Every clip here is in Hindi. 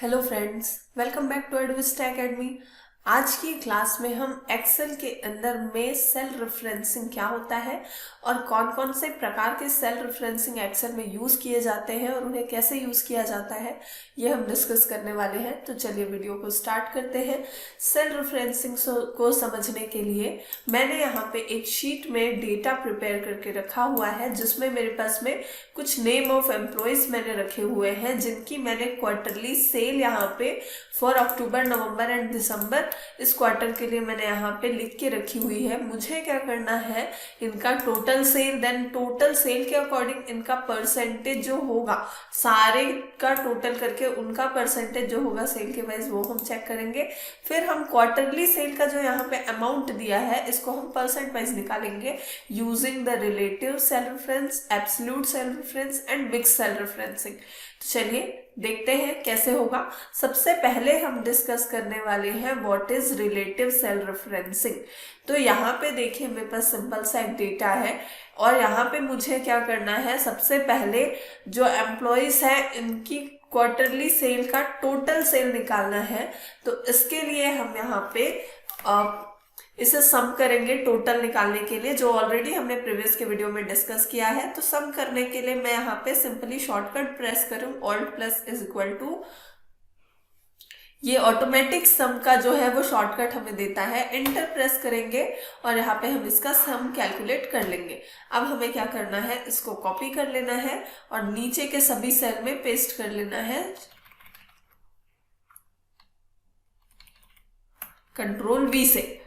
Hello friends, welcome back to Advista academy. आज की क्लास में हम एक्सेल के अंदर में सेल रेफरेंसिंग क्या होता है और कौन कौन से प्रकार के सेल रेफरेंसिंग एक्सेल में यूज़ किए जाते हैं और उन्हें कैसे यूज़ किया जाता है ये हम डिस्कस करने वाले हैं। तो चलिए वीडियो को स्टार्ट करते हैं। सेल रेफरेंसिंग को समझने के लिए मैंने यहाँ पे एक शीट में डेटा प्रिपेयर करके रखा हुआ है जिसमें मेरे पास में कुछ नेम ऑफ एम्प्लॉयज मैंने रखे हुए हैं जिनकी मैंने क्वार्टरली सेल यहाँ पे फॉर अक्टूबर, नवंबर एंड दिसंबर इस क्वार्टर के लिए मैंने यहाँ पे लिख के रखी हुई है। मुझे क्या करना है, इनका total sale, then total sale के अकॉर्डिंग इनका परसेंटेज जो होगा, सारे का टोटल करके उनका परसेंटेज जो होगा सेल के वाइज वो हम चेक करेंगे। फिर हम क्वार्टरली सेल का जो यहाँ पे अमाउंट दिया है इसको हम परसेंट वाइज निकालेंगे using the relative cell reference, absolute cell reference and mix cell referencing. तो चलिए देखते हैं कैसे होगा। सबसे पहले हम डिस्कस करने वाले हैं what is relative cell referencing. तो यहाँ पे देखिए मेरे पास सिंपल सा एक डेटा है और यहाँ पे मुझे क्या करना है, सबसे पहले जो एम्प्लॉयज है इनकी क्वार्टरली सेल का टोटल सेल निकालना है। तो इसके लिए हम यहाँ पे इसे सम करेंगे टोटल निकालने के लिए, जो ऑलरेडी हमने प्रीवियस के वीडियो में डिस्कस किया है। तो सम करने के लिए मैं यहाँ पे सिंपली शॉर्टकट प्रेस करूँ, alt plus is equal to, ये ऑटोमेटिक सम का जो है वो शॉर्टकट हमें देता है, एंटर प्रेस करेंगे और यहाँ पे हम इसका सम कैलकुलेट कर लेंगे। अब हमें क्या करना है, इसको कॉपी कर लेना है और नीचे के सभी सेल में पेस्ट कर लेना है, कंट्रोल वी से।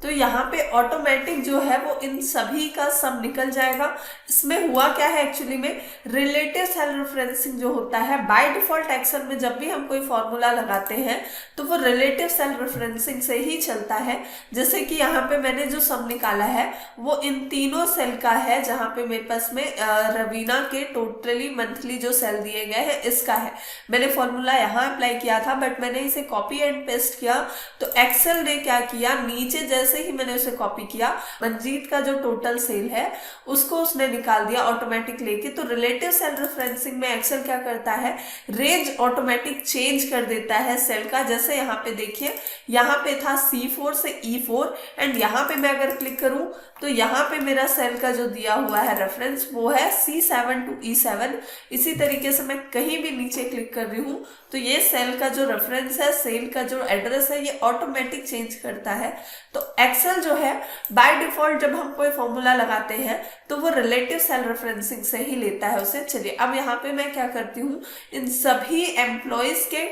तो यहाँ पे ऑटोमेटिक जो है वो इन सभी का सम निकल जाएगा। इसमें हुआ क्या है, एक्चुअली में रिलेटिव सेल रेफरेंसिंग जो होता है बाय डिफॉल्ट एक्सेल में जब भी हम कोई फॉर्मूला लगाते हैं तो वो रिलेटिव सेल रेफरेंसिंग से ही चलता है। जैसे कि यहाँ पे मैंने जो सम निकाला है वो इन तीनों सेल का है, जहाँ पे मेरे पास में रवीना के टोटली मंथली जो सेल दिए गए हैं इसका है। मैंने फॉर्मूला यहाँ अप्लाई किया था बट मैंने इसे कॉपी एंड पेस्ट किया। तो एक्सेल ने क्या किया, नीचे जैसे ही मैंने उसे कॉपी किया, मंजीत का जो टोटल सेल है उसको उसने निकाल दिया ऑटोमेटिक लेके। तो रिलेटिव सेल रेफरेंसिंग में एक्सेल क्या करता है, रेंज ऑटोमेटिक चेंज कर देता है सेल का। जैसे यहाँ पे देखिए, यहाँ पे था C4 से E4 एंड यहाँ पे मैं अगर क्लिक करूं तो यहाँ पे मेरा सेल का जो दिया हुआ है रेफरेंस वो है C7 to E7। इसी तरीके से मैं कहीं भी नीचे क्लिक कर रही हूँ तो ये सेल का जो रेफरेंस है, सेल का जो एड्रेस है, ये ऑटोमेटिक चेंज करता है। तो एक्सेल जो है बाय डिफॉल्ट जब हम कोई फॉर्मूला लगाते हैं तो वो रिलेटिव सेल रेफरेंसिंग से ही लेता है उसे। चलिए अब यहाँ पे मैं क्या करती हूँ, इन सभी एम्प्लॉयज के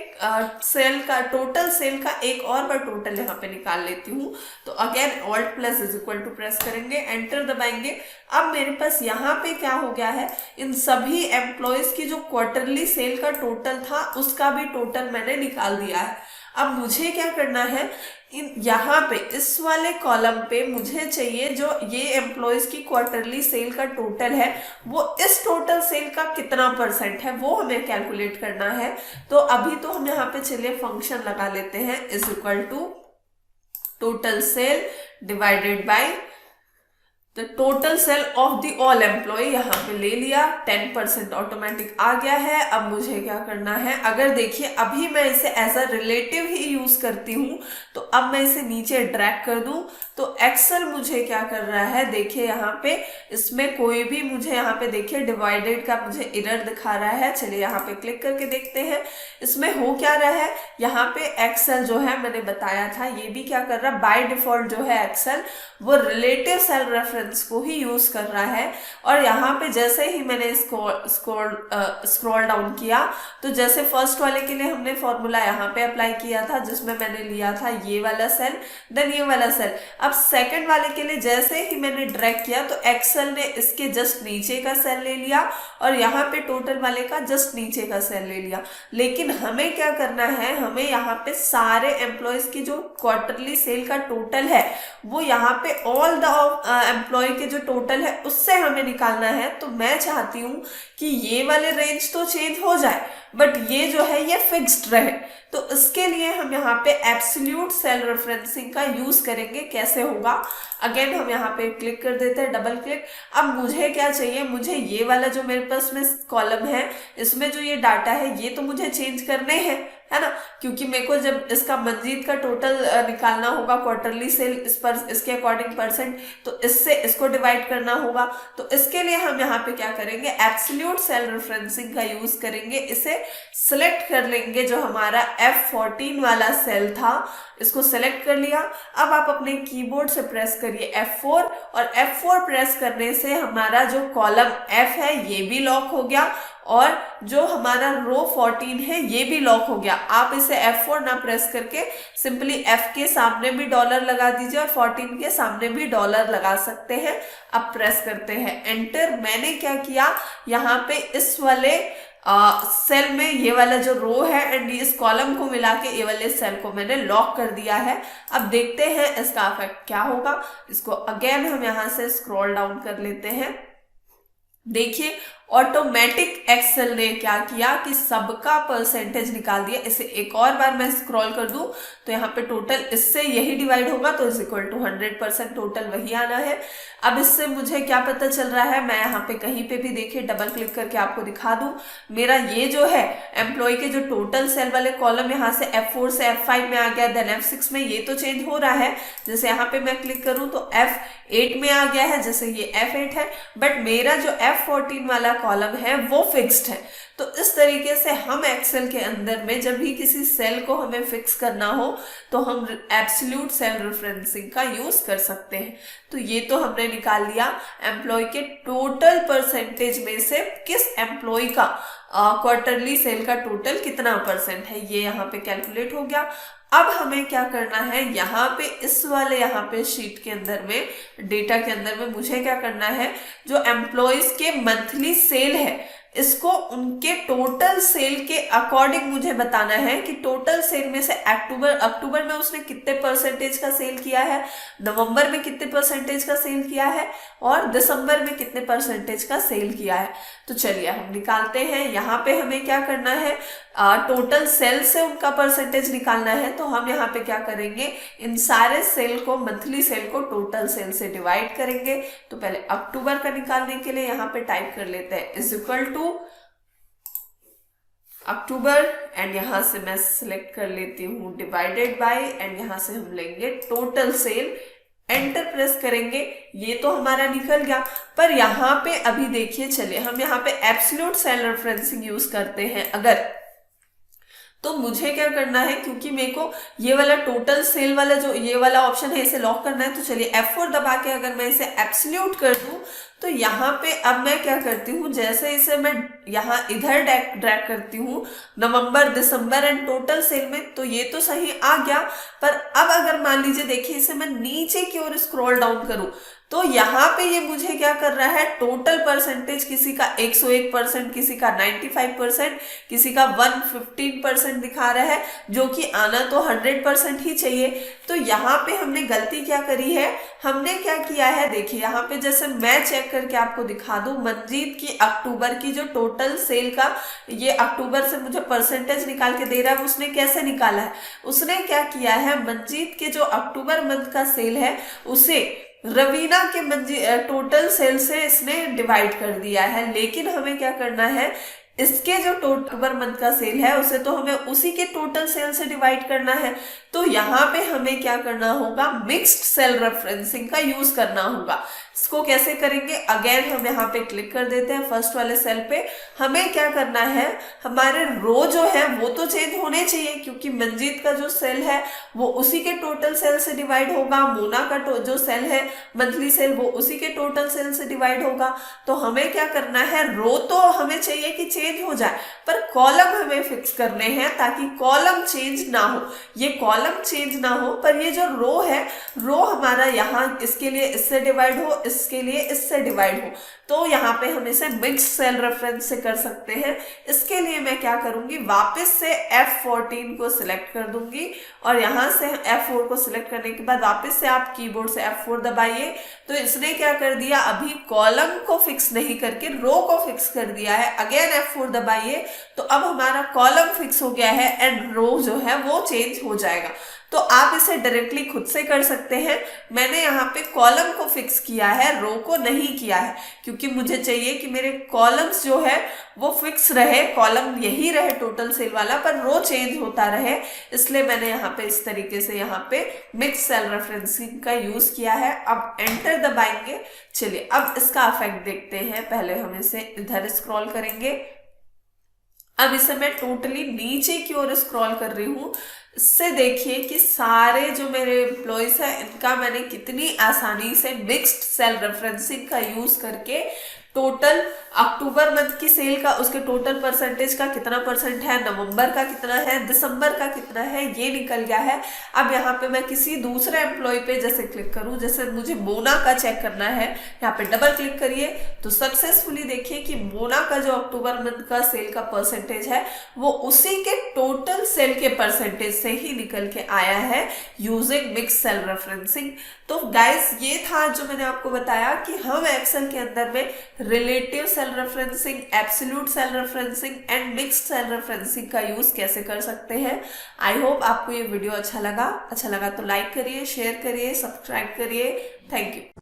सेल का, टोटल सेल का एक और बार टोटल यहाँ पे निकाल लेती हूँ। तो again alt plus is equal to press करेंगे, एंटर दबाएंगे। अब मेरे पास यहाँ पे क्या हो गया है, इन सभी एम्प्लॉयज की जो क्वार्टरली सेल का टोटल था उसका भी टोटल मैंने निकाल दिया है। अब मुझे क्या करना है, यहाँ पे इस वाले कॉलम पे मुझे चाहिए जो ये एम्प्लॉयज की क्वार्टरली सेल का टोटल है वो इस टोटल सेल का कितना परसेंट है वो हमें कैलकुलेट करना है। तो अभी तो हम यहाँ पे चलिए फंक्शन लगा लेते हैं, is equal to total sale divided by the total sale of the all employ. यहाँ पे ले लिया, 10% ऑटोमेटिक आ गया है। अब मुझे क्या करना है, अगर देखिए अभी मैं इसे एज अ रिलेटिव ही यूज करती हूँ तो अब मैं इसे नीचे ड्रैग कर दूं तो एक्सेल मुझे क्या कर रहा है, देखिए यहाँ पे इसमें कोई भी मुझे यहाँ पे देखिए डिवाइडेड का मुझे एरर दिखा रहा है। चलिए यहाँ पे क्लिक करके देखते हैं इसमें हो क्या रहा है। यहाँ पे एक्सेल जो है मैंने बताया था ये भी क्या कर रहा है, बाय डिफॉल्ट जो है एक्सेल वो रिलेटिव सेल रेफरेंस को ही यूज कर रहा है। और यहाँ पे जैसे ही मैंने स्क्रॉल डाउन किया तो जैसे फर्स्ट वाले के लिए हमने फॉर्मूला यहाँ पे अप्लाई किया था जिसमें मैंने लिया था ये वाला सेल, देन ये वाला सेल। अब सेकंड वाले के लिए जैसे ही मैंने ड्रैग किया तो एक्सेल ने इसके जस्ट नीचे का सेल ले लिया और यहाँ पे टोटल वाले का जस्ट नीचे का सेल ले लिया। लेकिन हमें क्या करना है, हमें यहाँ पे सारे एम्प्लॉयज की जो क्वार्टरली सेल का टोटल है वो यहाँ पे ऑल द एम्प्लॉय के जो टोटल है उससे हमें निकालना है। तो मैं चाहती हूँ कि ये वाले रेंज तो चेंज हो जाए बट ये जो है ये फिक्स्ड रहे। तो इसके लिए हम यहाँ पे एब्सोल्यूट सेल रेफरेंसिंग का यूज करेंगे। कैसे होगा, अगेन हम यहाँ पे क्लिक कर देते हैं, डबल क्लिक। अब मुझे क्या चाहिए, मुझे ये वाला जो मेरे पास में कॉलम है इसमें जो ये डाटा है ये तो मुझे चेंज करने हैं, है ना, क्योंकि मेरे को जब इसका मंजीत का टोटल निकालना होगा क्वार्टरली सेल इस पर इसके अकॉर्डिंग परसेंट, तो इससे इसको डिवाइड करना होगा। तो इसके लिए हम यहाँ पे क्या करेंगे, एब्सोल्यूट सेल रेफरेंसिंग का यूज करेंगे। इसे सिलेक्ट कर लेंगे, जो हमारा F14 वाला सेल था इसको सेलेक्ट कर लिया। अब आप अपने कीबोर्ड से प्रेस करिए F4, और F4 प्रेस करने से हमारा जो कॉलम F है ये भी लॉक हो गया, और जो हमारा रो 14 है ये भी लॉक हो गया। आप इसे F4 ना प्रेस करके सिंपली F के सामने भी डॉलर लगा दीजिए और 14 के सामने भी डॉलर लगा सकते हैं। अब प्रेस करते हैं एंटर। मैंने क्या किया, यहाँ पे इस वाले सेल में ये वाला जो रो है एंड इस कॉलम को मिला के ये वाले सेल को मैंने लॉक कर दिया है। अब देखते हैं इसका इफेक्ट क्या होगा। इसको अगेन हम यहाँ से स्क्रॉल डाउन कर लेते हैं। देखिए ऑटोमेटिक एक्सेल ने क्या किया कि सबका परसेंटेज निकाल दिया। इसे एक और बार मैं स्क्रॉल कर दूं तो यहाँ पे टोटल इससे यही डिवाइड होगा, तो इज इक्वल टू 100% टोटल वही आना है। अब इससे मुझे क्या पता चल रहा है, मैं यहाँ पे कहीं पे भी देखिए डबल क्लिक करके आपको दिखा दूं, मेरा ये जो है एम्प्लॉय के जो टोटल सेल वाले कॉलम यहाँ से F4 से F5 में आ गया, देन F6 में, ये तो चेंज हो रहा है। जैसे यहाँ पे मैं क्लिक करूं तो F8 में आ गया है, जैसे ये F8 है, बट मेरा जो F14 वाला कॉलम है वो फिक्स्ड है। तो इस तरीके से हम एक्सेल के अंदर में जब भी किसी सेल को हमें फिक्स करना हो तो हम एब्सोल्यूट सेल रेफरेंसिंग का यूज कर सकते हैं। तो ये तो हमने निकाल लिया एम्प्लॉय के टोटल परसेंटेज में से किस एम्प्लॉय का क्वार्टरली सेल का टोटल कितना परसेंट है, ये यहाँ पे कैलकुलेट हो गया। अब हमें क्या करना है, यहाँ पे इस वाले यहाँ पे शीट के अंदर में, डेटा के अंदर में मुझे क्या करना है, जो एम्प्लॉयज के मंथली सेल है इसको उनके टोटल सेल के अकॉर्डिंग मुझे बताना है कि टोटल सेल में से अक्टूबर में उसने कितने परसेंटेज का सेल किया है, नवंबर में कितने परसेंटेज का सेल किया है, और दिसंबर में कितने परसेंटेज का सेल किया है। तो चलिए हम निकालते हैं। यहाँ पे हमें क्या करना है, टोटल सेल से उनका परसेंटेज निकालना है। तो हम यहाँ पे क्या kरेंगे, इन सारे सेल को, मंथली सेल को टोटल सेल से डिवाइड करेंगे। तो पहले अक्टूबर का निकालने के लिए यहाँ पे टाइप कर लेते हैं is equal to October, and यहाँ से मैं सिलेक्ट कर लेती हूँ डिवाइडेड बाय, एंड यहाँ से हम लेंगे टोटल सेल, एंटर प्रेस करेंगे। ये तो हमारा निकल गया, पर यहाँ पे अभी देखिए, चलिए हम यहाँ पे एब्सोल्यूट सेल रेफरेंसिंग यूज करते हैं अगर, तो मुझे क्या करना है, क्योंकि मेरे को ये वाला टोटल सेल वाला जो ये वाला ऑप्शन है इसे लॉक करना है। तो चलिए F4 दबा के अगर मैं इसे एब्सोल्यूट कर दूं तो यहाँ पे अब मैं क्या करती हूँ, जैसे इसे मैं यहाँ इधर ड्रैग करती हूँ नवंबर, दिसंबर एंड टोटल सेल में, तो ये तो सही आ गया। पर अब अगर मान लीजिए देखिए इसे मैं नीचे की ओर स्क्रॉल डाउन करूँ तो यहाँ पे ये मुझे क्या कर रहा है, टोटल परसेंटेज किसी का 101%, किसी का 95%, किसी का 115% दिखा रहा है, जो कि आना तो 100% ही चाहिए। तो यहाँ पे हमने गलती क्या करी है, हमने क्या किया है, देखिए यहाँ पे जैसे मैं चेक करके आपको दिखा दूं, मंजीत की अक्टूबर की जो टोटल सेल का, ये अक्टूबर से मुझे परसेंटेज निकाल के दे रहा है, उसने कैसे निकाला है, उसने क्या किया है, मंजीत के जो अक्टूबर मंथ का सेल है उसे रवीना के टोटल सेल से इसने डिवाइड कर दिया है। लेकिन हमें क्या करना है, इसके जो अक्टूबर मंथ का सेल है उसे तो हमें उसी के टोटल सेल से डिवाइड करना है। तो यहाँ पे हमें क्या करना होगा, मिक्स्ड सेल रेफरेंसिंग का यूज करना होगा। इसको कैसे करेंगे, अगेन हम यहाँ पे क्लिक कर देते हैं फर्स्ट वाले सेल पे। हमें क्या करना है, हमारे रो जो है वो तो चेंज होने चाहिए, क्योंकि मंजीत का जो सेल है वो उसी के टोटल सेल से डिवाइड होगा, मोना का जो सेल है मंथली सेल वो उसी के टोटल सेल से डिवाइड होगा। तो हमें क्या करना है, रो तो हमें चाहिए कि चेंज हो जाए, पर कॉलम हमें फिक्स करने हैं ताकि कॉलम चेंज ना हो। ये कॉलम चेंज ना हो, पर ये जो रो है, रो हमारा यहाँ इसके लिए इससे डिवाइड हो, इसके लिए इससे डिवाइड हो, तो यहाँ पे हम इसे मिक्स सेल रेफरेंस से कर सकते हैं। इसके लिए मैं क्या करूंगी, वापस से F14 को सिलेक्ट कर दूंगी और यहाँ से F4 को सिलेक्ट करने के बाद वापस से आप कीबोर्ड से F4 दबाइए। तो इसने क्या कर दिया, अभी कॉलम को फिक्स नहीं करके रो को फिक्स कर दिया है। अगेन F4 दबाइए तो अब हमारा कॉलम फिक्स हो गया है एंड रो जो है वो चेंज हो जाएगा। तो आप इसे डायरेक्टली खुद से कर सकते हैं। मैंने यहाँ पे कॉलम को फिक्स किया है, रो को नहीं किया है, क्योंकि मुझे चाहिए कि मेरे कॉलम्स जो है वो फिक्स रहे, कॉलम यही रहे टोटल सेल वाला, पर रो चेंज होता रहे। इसलिए मैंने यहाँ पे इस तरीके से यहाँ पे मिक्स सेल रेफरेंसिंग का यूज किया है। अब एंटर दबाएंगे। चलिए अब इसका इफेक्ट देखते हैं। पहले हम इसे इधर स्क्रॉल करेंगे। अब इसे मैं टोटली नीचे की ओर स्क्रॉल कर रही हूँ। इससे देखिए कि सारे जो मेरे एम्प्लॉयज हैं इनका मैंने कितनी आसानी से मिक्स्ड सेल रेफरेंसिंग का यूज करके टोटल अक्टूबर मंथ की सेल का, उसके टोटल परसेंटेज का कितना परसेंट है, नवंबर का कितना है, दिसंबर का कितना है, ये निकल गया है। अब यहाँ पे मैं किसी दूसरे एम्प्लॉय पे जैसे क्लिक करूं, जैसे मुझे मोना का चेक करना है, यहाँ पे डबल क्लिक करिए तो सक्सेसफुली देखिए कि मोना का जो अक्टूबर मंथ का सेल का परसेंटेज है वो उसी के टोटल सेल के परसेंटेज से ही निकल के आया है यूजिंग मिक्स सेल रेफरेंसिंग। तो गाइस ये था जो मैंने आपको बताया कि हम एक्सेल के अंदर में relative cell referencing, absolute cell referencing and mixed cell referencing का यूज कैसे कर सकते हैं। आई होप आपको ये वीडियो अच्छा लगा तो लाइक करिए, शेयर करिए, सब्सक्राइब करिए। Thank you.